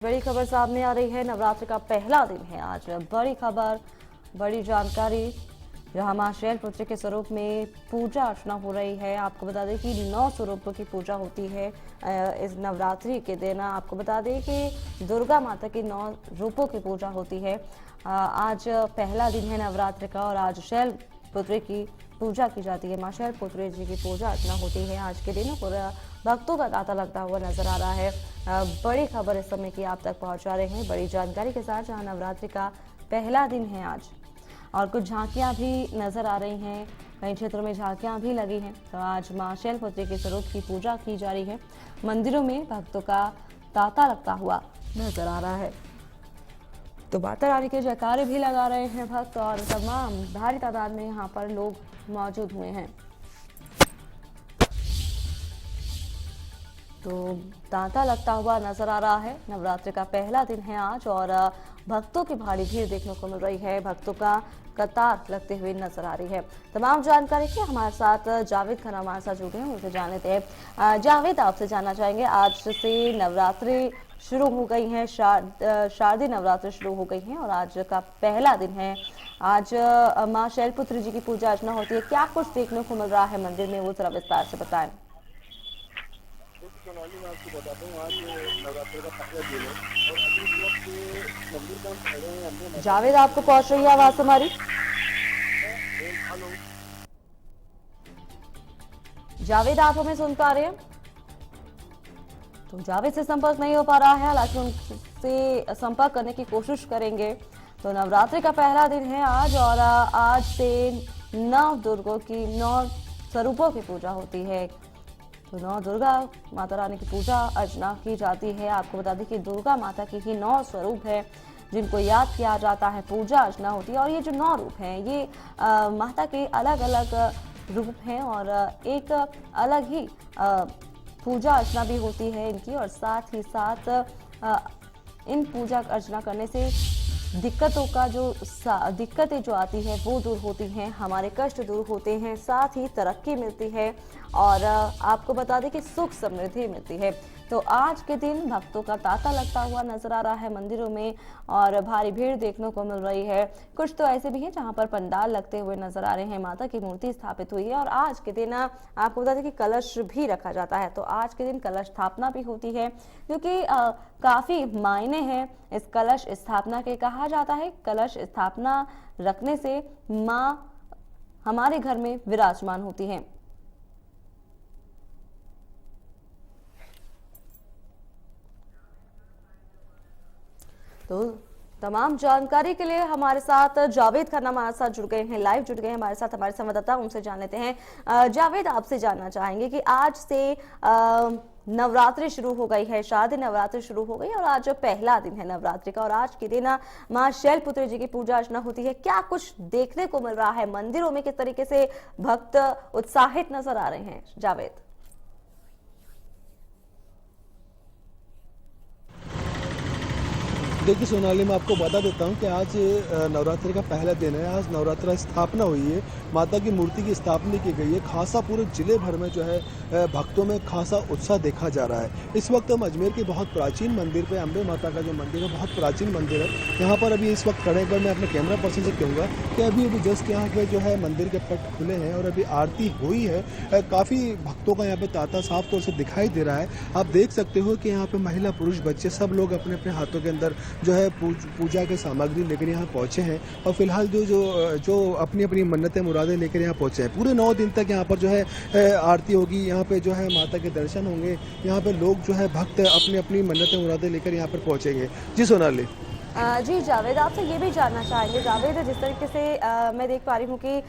बड़ी खबर सामने आ रही है। नवरात्र का पहला दिन है आज। बड़ी खबर, बड़ी जानकारी, जहां मां शैलपुत्री के स्वरूप में पूजा अर्चना हो रही है। आपको बता दें कि 9 स्वरूपों की पूजा होती है इस नवरात्रि के दिन। आपको बता दें कि दुर्गा माता की 9 रूपों की पूजा होती है। आज पहला दिन है नवरात्र का और आज शैलपुत्री की पूजा की जाती है। मां शैलपुत्री जी की पूजा अर्चना होती है आज के दिन और भक्तों का तांता लगता हुआ नजर आ रहा है। बड़ी खबर इस समय की आप तक पहुंचा रहे हैं बड़ी जानकारी के साथ, जहां नवरात्रि का पहला दिन है आज और कुछ झांकियां भी नजर आ रही हैं। कई क्षेत्रों में झांकियां भी लगी हैं। तो आज मां शैलपुत्री के स्वरूप की पूजा की जा रही है। मंदिरों में भक्तों का तांता लगता हुआ नजर आ रहा है। तो माता रानी के जयकारे भी लगा रहे हैं भक्त और तमाम भारी तादाद में यहाँ पर लोग मौजूद हुए हैं। तो तांता लगता हुआ नजर आ रहा है। नवरात्रि का पहला दिन है आज और भक्तों की भारी भीड़ देखने को मिल रही है। भक्तों का कतार लगते हुए नजर आ रही है। तमाम जानकारी के हमारे साथ जावेद खान हमारे साथ जुड़े हैं, उनसे जान लेते हैं। जावेद, आपसे जानना चाहेंगे, आज से नवरात्रि शुरू हो गई है, शारदीय नवरात्रि शुरू हो गई है और आज का पहला दिन है। आज मां शैलपुत्री जी की पूजा अर्चना होती है। क्या कुछ देखने को मिल रहा है मंदिर में, वो जरा विस्तार से बताएं। सोनाली, मैं आपको बताता हूँ, आज नवरात्र का पहला दिन है और अभी इस वक्त मंदिर का हम खड़े हैं। हमने जावेद, आपको पहुंच रही है आवाज हमारी? हेलो जावेद, आप हमें सुन पा रहे हैं? तो जावेद से संपर्क नहीं हो पा रहा है, हालांकि उनसे संपर्क करने की कोशिश करेंगे। तो नवरात्रि का पहला दिन है आज और आज से 9 दुर्गों की 9 स्वरूपों की पूजा होती है। तो 9 दुर्गा माता रानी की पूजा अर्चना की जाती है। आपको बता दें कि दुर्गा माता की ही 9 स्वरूप है जिनको याद किया जाता है, पूजा अर्चना होती है। और ये जो 9 रूप हैं ये माता के अलग अलग रूप हैं और एक अलग ही पूजा अर्चना भी होती है इनकी। और साथ ही साथ इन पूजा अर्चना करने से दिक्कतें जो आती हैं वो दूर होती हैं, हमारे कष्ट दूर होते हैं, साथ ही तरक्की मिलती है और आपको बता दें कि सुख समृद्धि मिलती है। तो आज के दिन भक्तों का तांता लगता हुआ नजर आ रहा है मंदिरों में और भारी भीड़ देखने को मिल रही है। कुछ तो ऐसे भी हैं जहां पर पंडाल लगते हुए नजर आ रहे हैं, माता की मूर्ति स्थापित हुई है और आज के दिन आपको बता दें कि कलश भी रखा जाता है। तो आज के दिन कलश स्थापना भी होती है, क्योंकि काफी मायने हैं इस कलश स्थापना के। कहा जाता है कलश स्थापना रखने से माँ हमारे घर में विराजमान होती हैं। तो तमाम जानकारी के लिए हमारे साथ जावेद खान हमारे साथ जुड़ गए हैं, लाइव जुड़ गए हैं हमारे साथ हमारे संवाददाता, उनसे जान लेते हैं। जावेद, आपसे जानना चाहेंगे कि आज से नवरात्रि शुरू हो गई है, शारदीय नवरात्रि शुरू हो गई और आज पहला दिन है नवरात्रि का और आज के दिन मां शैलपुत्री जी की पूजा अर्चना होती है। क्या कुछ देखने को मिल रहा है मंदिरों में, किस तरीके से भक्त उत्साहित नजर आ रहे हैं? जावेद। देखिए सोनाली, मैं आपको बता देता हूँ कि आज नवरात्रि का पहला दिन है। आज नवरात्रा स्थापना हुई है, माता की मूर्ति की स्थापना की गई है। खासा पूरे जिले भर में जो है भक्तों में खासा उत्साह देखा जा रहा है। इस वक्त हम अजमेर के बहुत प्राचीन मंदिर पे, अम्बे माता का जो मंदिर है बहुत प्राचीन मंदिर है, यहाँ पर अभी इस वक्त खड़े कर मैं अपने कैमरा पर्सन से कहूँगा कि अभी जस्ट यहाँ पे जो है मंदिर के पट खुले हैं और अभी आरती हुई है। काफ़ी भक्तों का यहाँ पे तांता साफ तौर से दिखाई दे रहा है। आप देख सकते हो कि यहाँ पे महिला पुरुष बच्चे सब लोग अपने अपने हाथों के अंदर जो है पूजा के सामग्री लेकर यहाँ पहुंचे हैं और फिलहाल जो अपनी अपनी मन्नतें मुरादें लेकर यहाँ पहुंचे हैं। पूरे 9 दिन तक यहाँ पर जो है आरती होगी, यहाँ पे जो है माता के दर्शन होंगे, यहाँ पे लोग जो है भक्त अपनी अपनी मन्नतें मुरादें लेकर यहाँ पर पहुंचेंगे। जी सोनाली। जी जावेद, आपसे ये भी जानना चाहेंगे जावेद, जिस तरीके से मैं देख पा रही हूँ कि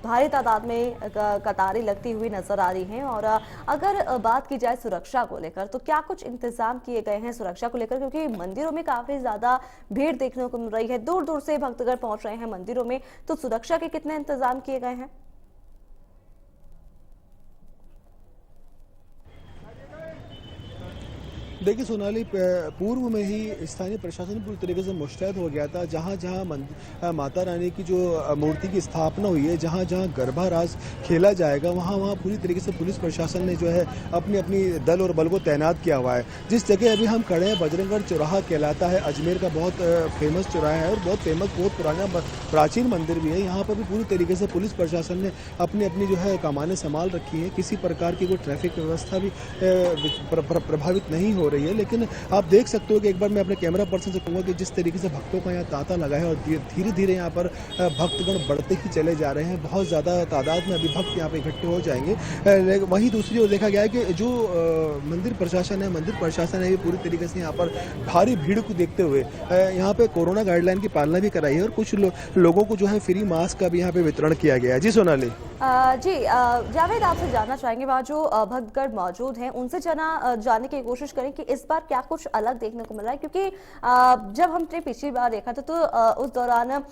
भारी तादाद में कतारें लगती हुई नजर आ रही हैं और अगर बात की जाए सुरक्षा को लेकर तो क्या कुछ इंतजाम किए गए हैं सुरक्षा को लेकर, क्योंकि मंदिरों में काफी ज्यादा भीड़ देखने को मिल रही है, दूर दूर से भक्तगण पहुंच रहे हैं मंदिरों में, तो सुरक्षा के कितने इंतजाम किए गए हैं? देखिए सोनाली, पूर्व में ही स्थानीय प्रशासन पूरी तरीके से मुस्तैद हो गया था। जहां जहां माता रानी की जो मूर्ति की स्थापना हुई है, जहां जहां गरबा रास खेला जाएगा, वहां वहां पूरी तरीके से पुलिस प्रशासन ने जो है अपनी अपनी दल और बल को तैनात किया हुआ है। जिस जगह अभी हम खड़े हैं, बजरंगगढ़ चौराहा कहलाता है, अजमेर का बहुत फेमस चौराहा है और बहुत फेमस, बहुत पुराना प्राचीन मंदिर भी है। यहाँ पर भी पूरी तरीके से पुलिस प्रशासन ने अपनी अपनी जो है कमानें संभाल रखी हैं। किसी प्रकार की कोई ट्रैफिक व्यवस्था भी प्रभावित नहीं हो रही है। लेकिन आप देख सकते हो कि एक बार मैं अपने कैमरा पर्सन से कहूँगा कि जिस तरीके से भक्तों का यहाँ तांता लगा है और धीरे धीरे यहाँ पर भक्तगण बढ़ते ही चले जा रहे हैं। बहुत ज़्यादा तादाद में अभी भक्त यहाँ पे इकट्ठे हो जाएंगे। वहीं दूसरी ओर देखा गया है कि जो मंदिर प्रशासन है ये पूरी तरीके से यहाँ पर भारी भीड़ को देखते हुए यहाँ पे कोरोना गाइडलाइन की पालना भी कराई है और कुछ लोगों को जो है फ्री मास्क का भी यहाँ पे वितरण किया गया है। जी सोनाली। जी जावेद, आपसे जानना चाहेंगे वहाँ जो भक्तगण मौजूद हैं उनसे जानने की कोशिश करें कि इस बार क्या कुछ अलग देखने को मिल रहा है, क्योंकि जब हमने पिछली बार देखा था तो उस दौरान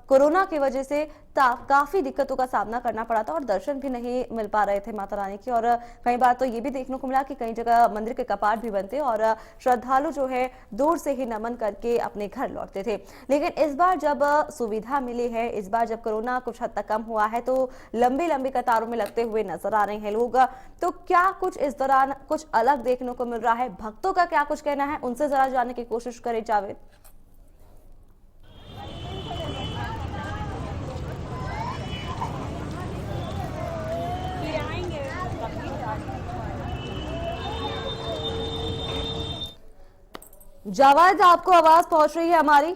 कोरोना की वजह से काफी दिक्कतों का सामना करना पड़ा था और दर्शन भी नहीं मिल पा रहे थे माता रानी की। और कई बार तो ये भी देखने को मिला कि कई जगह मंदिर के कपाट भी बंद थे और श्रद्धालु जो है दूर से ही नमन करके अपने घर लौटते थे। लेकिन इस बार जब सुविधा मिली है, इस बार जब कोरोना कुछ हद तक कम हुआ है, तो लंबी लंबी कतारों में लगते हुए नजर आ रहे हैं लोग। तो क्या कुछ इस दौरान कुछ अलग देखने को मिल रहा है? भक्तों का क्या कुछ कहना है, उनसे जरा जानने की कोशिश करें जावेद। जावेद, आपको आवाज पहुंच रही है हमारी?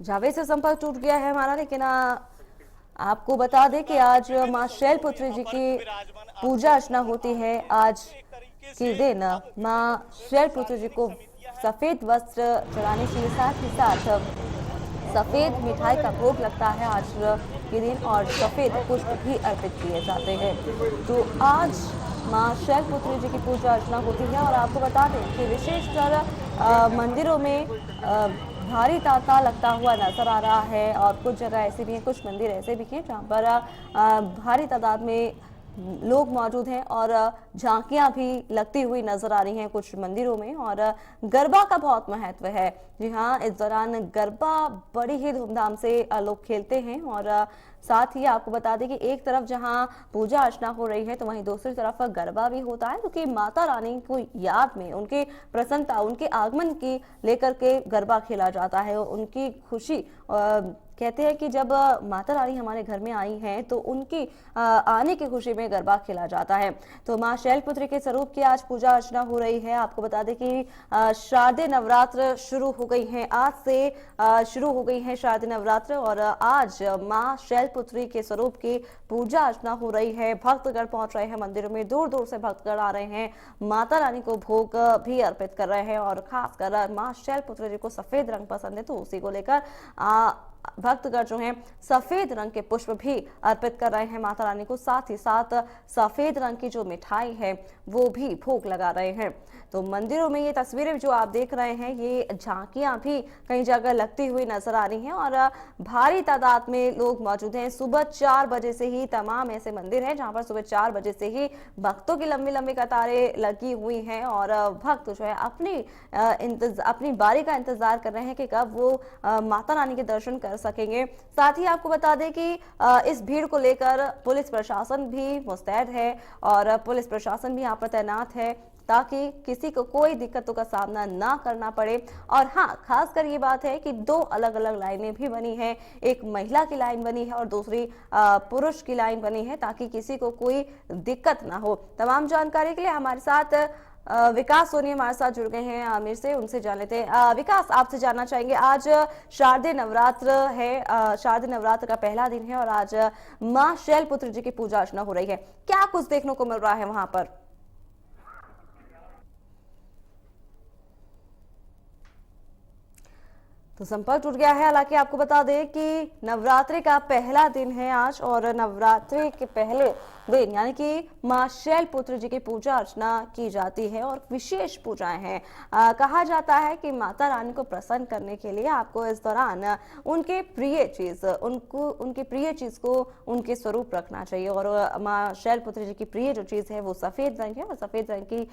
जावेद से संपर्क टूट गया है हमारा, लेकिन आपको बता दें कि आज मां शैलपुत्री जी की पूजा अर्चना होती है। आज के दिन मां शैलपुत्री जी को सफेद वस्त्र चढ़ाने के साथ ही साथ सफेद मिठाई का भोग लगता है आज के दिन और सफेद पुष्प भी अर्पित किए जाते हैं। तो आज मां शैलपुत्री जी की पूजा अर्चना होती है और आपको बता दें कि विशेषकर मंदिरों में भारी तांता लगता हुआ नजर आ रहा है और कुछ जगह ऐसे भी हैं, कुछ मंदिर ऐसे भी हैं जहाँ पर भारी तादाद में लोग मौजूद हैं और झांकियां भी लगती हुई नजर आ रही हैं कुछ मंदिरों में। और गरबा का बहुत महत्व है। जी हाँ, इस दौरान गरबा बड़ी ही धूमधाम से लोग खेलते हैं और साथ ही आपको बता दें कि एक तरफ जहां पूजा अर्चना हो रही है तो वहीं दूसरी तरफ गरबा भी होता है, क्योंकि माता रानी को याद में, उनकी प्रसन्नता, उनके आगमन की लेकर के गरबा खेला जाता है। उनकी खुशी, कहते हैं कि जब माता रानी हमारे घर में आई हैं तो उनकी आने की खुशी में गरबा खेला जाता है। तो मां शैलपुत्री के स्वरूप की आज पूजा अर्चना हो रही है। आपको बता दें कि शारदीय नवरात्र शुरू हो गई हैं, आज से शुरू हो गई है शारदीय नवरात्र और आज मां शैलपुत्री के स्वरूप की पूजा अर्चना हो रही है। भक्तगण पहुंच रहे हैं मंदिरों में, दूर दूर से भक्तगण आ रहे हैं, माता रानी को भोग भी अर्पित कर रहे हैं और खासकर मां शैलपुत्री जी को सफेद रंग पसंद है तो उसी को लेकर भक्तगण जो हैं सफेद रंग के पुष्प भी अर्पित कर रहे हैं माता रानी को। साथ ही साथ सफेद रंग की जो मिठाई है वो भी भोग लगा रहे हैं। तो मंदिरों में ये तस्वीरें जो आप देख रहे हैं, ये झांकियां भी कई जगह लगती हुई नजर आ रही हैं और भारी तादाद में लोग मौजूद हैं। सुबह 4 बजे से ही तमाम ऐसे मंदिर हैं जहां पर सुबह 4 बजे से ही भक्तों की लंबी लंबी कतारें लगी हुई हैं और भक्त जो है अपनी बारी का इंतजार कर रहे हैं कि कब वो माता रानी के दर्शन कर सकेंगे। साथ ही आपको बता दें कि इस भीड़ को लेकर पुलिस प्रशासन भी मुस्तैद है और पुलिस प्रशासन भी यहाँ पर तैनात है ताकि किसी को कोई दिक्कतों का सामना ना करना पड़े। और हाँ, खासकर ये बात है कि 2 अलग अलग लाइनें भी बनी हैं, एक महिला की लाइन बनी है और दूसरी पुरुष की लाइन बनी है ताकि किसी को कोई दिक्कत ना हो। तमाम जानकारी के लिए हमारे साथ विकास सोनी हमारे साथ जुड़ गए हैं आमिर से, उनसे जान लेते हैं। विकास, आपसे जानना चाहेंगे, आज शारदीय नवरात्र है, शारदीय नवरात्र का पहला दिन है और आज मां शैलपुत्री जी की पूजा अर्चना हो रही है। क्या कुछ देखने को मिल रहा है वहां पर? तो संपर्क टूट गया है। हालांकि आपको बता दें कि नवरात्रि का पहला दिन है आज और नवरात्रि के पहले दिन यानी कि मां शैलपुत्री जी की पूजा अर्चना की जाती है और विशेष पूजाएं हैं। कहा जाता है कि माता रानी को प्रसन्न करने के लिए आपको इस दौरान उनकी प्रिय चीज को उनके स्वरूप रखना चाहिए और मां शैलपुत्री जी की प्रिय जो चीज है वो सफेद रंग है और सफेद रंग की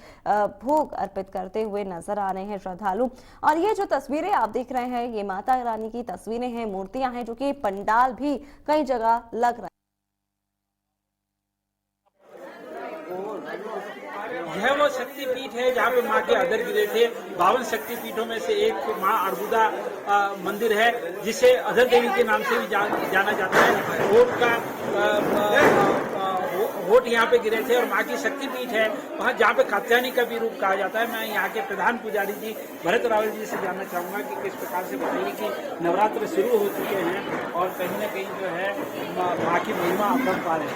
भोग अर्पित करते हुए नजर आ रहे हैं श्रद्धालु। और ये जो तस्वीरें आप देख रहे हैं ये माता रानी की तस्वीरें हैं, मूर्तियां हैं, जो कि पंडाल भी कई जगह लग रहे हैं। यह वो शक्तिपीठ है जहाँ पे माँ के अधर गिरे थे। 52 शक्तिपीठों में से एक माँ अर्बुदा मंदिर है, जिसे अधर देवी के नाम से भी जाना जाता है। वोट यहाँ पे गिरे थे और माँ की शक्तिपीठ है वहाँ जहाँ पे कात्यायनी का भी रूप कहा जाता है। मैं यहाँ के प्रधान पुजारी जी भरत रावल जी से जानना चाहूंगा कि किस प्रकार से बताइए कि नवरात्र शुरू हो चुके हैं और कहीं न कहीं जो है माँ की महिमा अपरंपार है।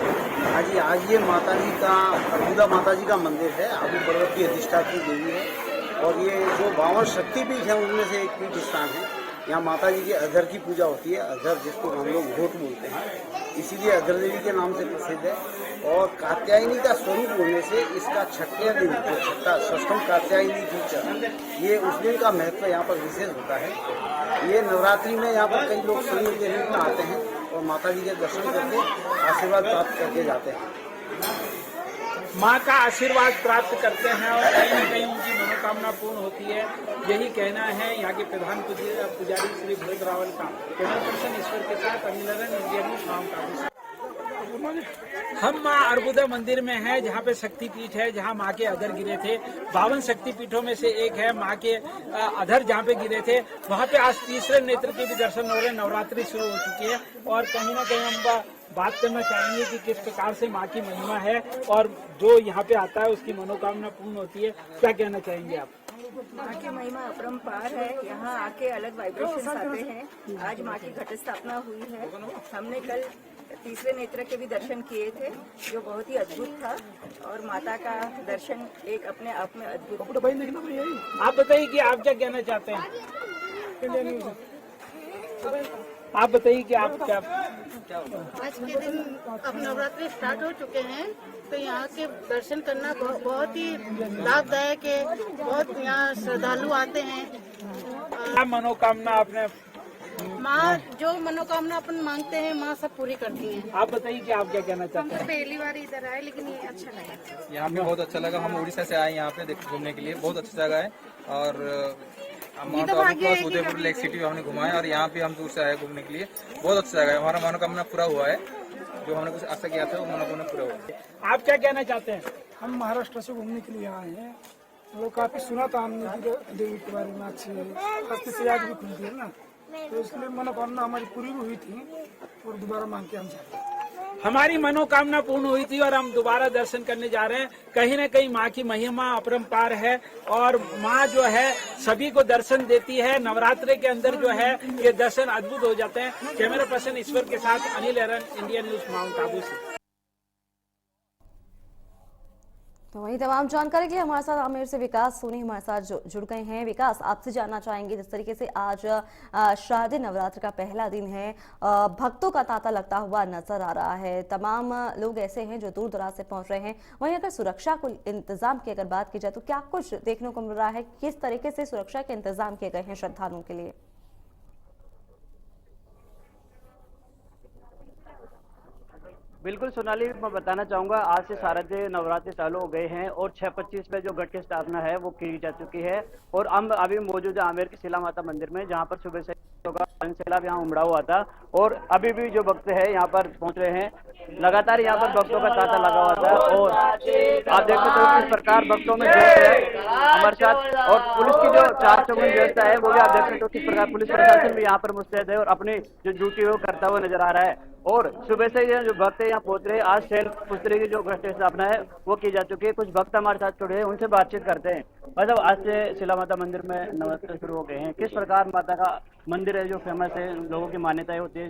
हाँ जी, आज ये माता जी का अर्बुदा माता जी का मंदिर है। आबू पर्वत की अधिष्ठात्री देवी है और ये जो 52 शक्तिपीठ है उनमें से एक पीठ स्थान है। यहाँ माता जी के अधर की पूजा होती है। अधर जिसको हम लोग घोट बोलते हैं, इसीलिए अधर देवी के नाम से प्रसिद्ध है। और कात्यायनी का स्वरूप होने से इसका छठे दिन जो छठा षष्ठम कात्यायनी पूजा, ये उस दिन का महत्व यहाँ पर विशेष होता है। ये नवरात्रि में यहाँ पर कई लोग शनि के रूप में आते हैं और माता जी के दर्शन करके आशीर्वाद प्राप्त करके जाते हैं। माँ का आशीर्वाद प्राप्त करते हैं और कहीं न कहीं उनकी मनोकामना पूर्ण होती है, यही कहना है यहाँ के प्रधान पुजारी श्री भरत रावल का। कैमरा पर्सन ईश्वर के साथ अनिल रन। हम माँ अर्बुदा मंदिर में हैं जहाँ पे शक्तिपीठ है, जहाँ माँ के अधर गिरे थे। 52 शक्तिपीठों में से एक है माँ के अधर जहाँ पे गिरे थे। वहाँ पे आज तीसरे नेत्र के भी दर्शन हो रहे। नवरात्रि शुरू हो चुकी है और कहीं ना कहीं हम बात करना चाहेंगे कि किस प्रकार से माँ की महिमा है और जो यहाँ पे आता है उसकी मनोकामना पूर्ण होती है। क्या कहना चाहेंगे आप? माँ की महिमा अपरंपार है। यहाँ आके अलग वाइब्रेशन आते हैं। आज माँ की घट स्थापना हुई है। हमने कल तीसरे नेत्र के भी दर्शन किए थे जो बहुत ही अद्भुत था और माता का दर्शन एक अपने आप में अद्भुत। आप बताइए कि आप क्या कहना चाहते हैं? आप बताइए कि आप क्या? आज के दिन अब नवरात्रि स्टार्ट हो चुके हैं तो यहाँ के दर्शन करना बहुत ही लाभदायक है। बहुत यहाँ श्रद्धालु आते हैं। क्या मनोकामना आपने? माँ जो मनोकामना अपन मांगते हैं माँ सब पूरी करती हैं। आप बताइए कि आप क्या कहना चाहते हैं? पहली बार इधर आए लेकिन ये अच्छा लगा। यहाँ पे बहुत अच्छा लगा। हम उड़ीसा से आए यहाँ पे घूमने के लिए। बहुत अच्छा जगह है और mount Abu plus Udaipur lake city हमने घुमाया और यहाँ पे हम दूर से आए घूमने के लिए। बहुत अच्छा जगह है। हमारा मनोकामना पूरा हुआ है। जो हमने कुछ आशा किया था वो मनोकामना पूरा हुआ। आप क्या कहना चाहते हैं? हम महाराष्ट्र से घूमने के लिए आए हैं। लोग काफी सुना था हमने देवी के बारे में, अच्छी है, हस्ती से याद भी खुलती है ना, तो इसलिए मनोकामना हमारी पूरी भी हुई थी और दोबारा मांग के हम जाए। हमारी मनोकामना पूर्ण हुई थी और हम दोबारा दर्शन करने जा रहे हैं। कहीं न कहीं माँ की महिमा अपरंपार है और माँ जो है सभी को दर्शन देती है। नवरात्रि के अंदर जो है ये दर्शन अद्भुत हो जाते हैं। कैमरा पर्सन ईश्वर के साथ Anil run, Indian news mount Abu से। तो वही तमाम जानकारी के लिए हमारे साथ आमेर से विकास सोनी हमारे साथ जुड़ गए हैं। विकास, आपसे जानना चाहेंगे जिस तरीके से आज शारदीय नवरात्र का पहला दिन है, भक्तों का तांता लगता हुआ नजर आ रहा है। तमाम लोग ऐसे हैं जो दूर दराज से पहुंच रहे हैं। वहीं अगर सुरक्षा को इंतजाम की अगर बात की जाए तो क्या कुछ देखने को मिल रहा है? किस तरीके से सुरक्षा के इंतजाम किए गए हैं श्रद्धालुओं के लिए? बिल्कुल सोनाली, मैं बताना चाहूंगा आज से शारदीय नवरात्रि चालू हो गए हैं और 6:25 पे जो घट की स्थापना है वो की जा चुकी है और हम अभी मौजूद है आमेर की शिला माता मंदिर में, जहां पर सुबह से सैलाब यहाँ उमड़ा हुआ था और अभी भी जो भक्त है यहाँ पर पहुंच रहे हैं। लगातार यहाँ पर भक्तों का तांता लगा हुआ था और आप देख सकते हो किस प्रकार भक्तों में जोश है हमारे साथ। और पुलिस की जो 4 चौबंद व्यवस्था है वो भी आप देख सकते हो किस प्रकार पुलिस प्रशासन भी यहाँ पर मुस्तैद है और अपनी जो ड्यूटी है वो करता हुआ नजर आ रहा है। और सुबह से ये जो भक्त यहाँ पहुंच रहे हैं, आज शैलपुत्री की जो घट स्थापना है वो की जा चुकी है। कुछ भक्त हमारे साथ जुड़े हैं, उनसे बातचीत करते हैं। मतलब आज से शिला माता मंदिर में नवरात्र शुरू हो गए हैं। किस प्रकार माता का मंदिर है जो फेमस है, लोगों की मान्यता होती है,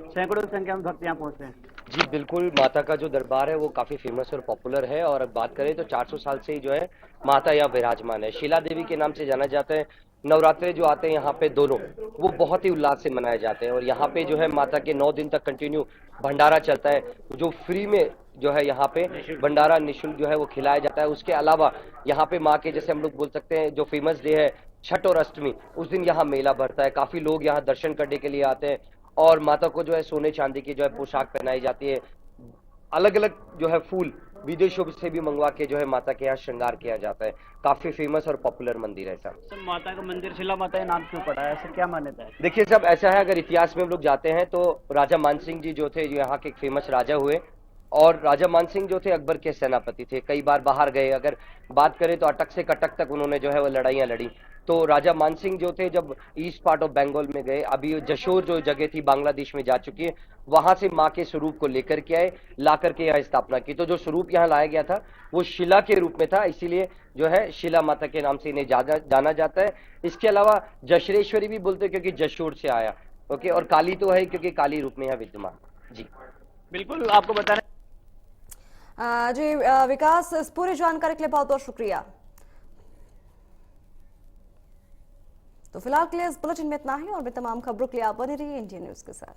सैकड़ों की संख्या में भक्त यहाँ पहुंचते हैं। जी बिल्कुल, माता का जो दरबार है वो काफी फेमस और पॉपुलर है और अब बात करें तो 400 साल से ही जो है माता यहाँ विराजमान है। शीला देवी के नाम से जाना जाता है नवरात्रे जो आते हैं यहाँ पे दोनों, वो बहुत ही उल्लास से मनाए जाते हैं। और यहाँ पे जो है माता के 9 दिन तक कंटिन्यू भंडारा चलता है, जो फ्री में जो है यहाँ पे भंडारा निःशुल्क जो है वो खिलाया जाता है। उसके अलावा यहाँ पे माँ के, जैसे हम लोग बोल सकते हैं, जो फेमस डे है छठ और अष्टमी, उस दिन यहाँ मेला भरता है। काफी लोग यहाँ दर्शन करने के लिए आते हैं और माता को जो है सोने चांदी की जो है पोशाक पहनाई जाती है। अलग अलग जो है फूल विदेशों से भी मंगवा के जो है माता के यहाँ श्रृंगार किया जाता है। काफी फेमस और पॉपुलर मंदिर है सर। सर, माता का मंदिर शिला माता का नाम क्यों पड़ा है, ऐसा क्या मान्यता है? देखिए सब ऐसा है, अगर इतिहास में हम लोग जाते हैं तो राजा मानसिंह जी जो थे, जो यहाँ के एक फेमस राजा हुए, और राजा मानसिंह जो थे अकबर के सेनापति थे, कई बार बाहर गए। अगर बात करें तो अटक से कटक तक उन्होंने जो है वो लड़ाइयाँ लड़ी। तो राजा मानसिंह जो थे जब ईस्ट पार्ट ऑफ बंगाल में गए, अभी जशोर जो जगह थी बांग्लादेश में जा चुकी है, वहां से माँ के स्वरूप को लेकर के आए, ला करके यहाँ स्थापना की। तो जो स्वरूप यहाँ लाया गया था वो शिला के रूप में था, इसीलिए जो है शिला माता के नाम से इन्हें जाना जाता है। इसके अलावा जशरेश्वरी भी बोलते हैं क्योंकि जशोर से आया। ओके, और काली तो है क्योंकि काली रूप में यहाँ विद्यमान। जी बिल्कुल, आपको बताना जी विकास, इस पूरी जानकारी के लिए बहुत बहुत शुक्रिया। तो फिलहाल के लिए इस बुलेटिन में इतना ही, और भी तमाम खबरों के लिए आप बने रहिए इंडिया न्यूज के साथ।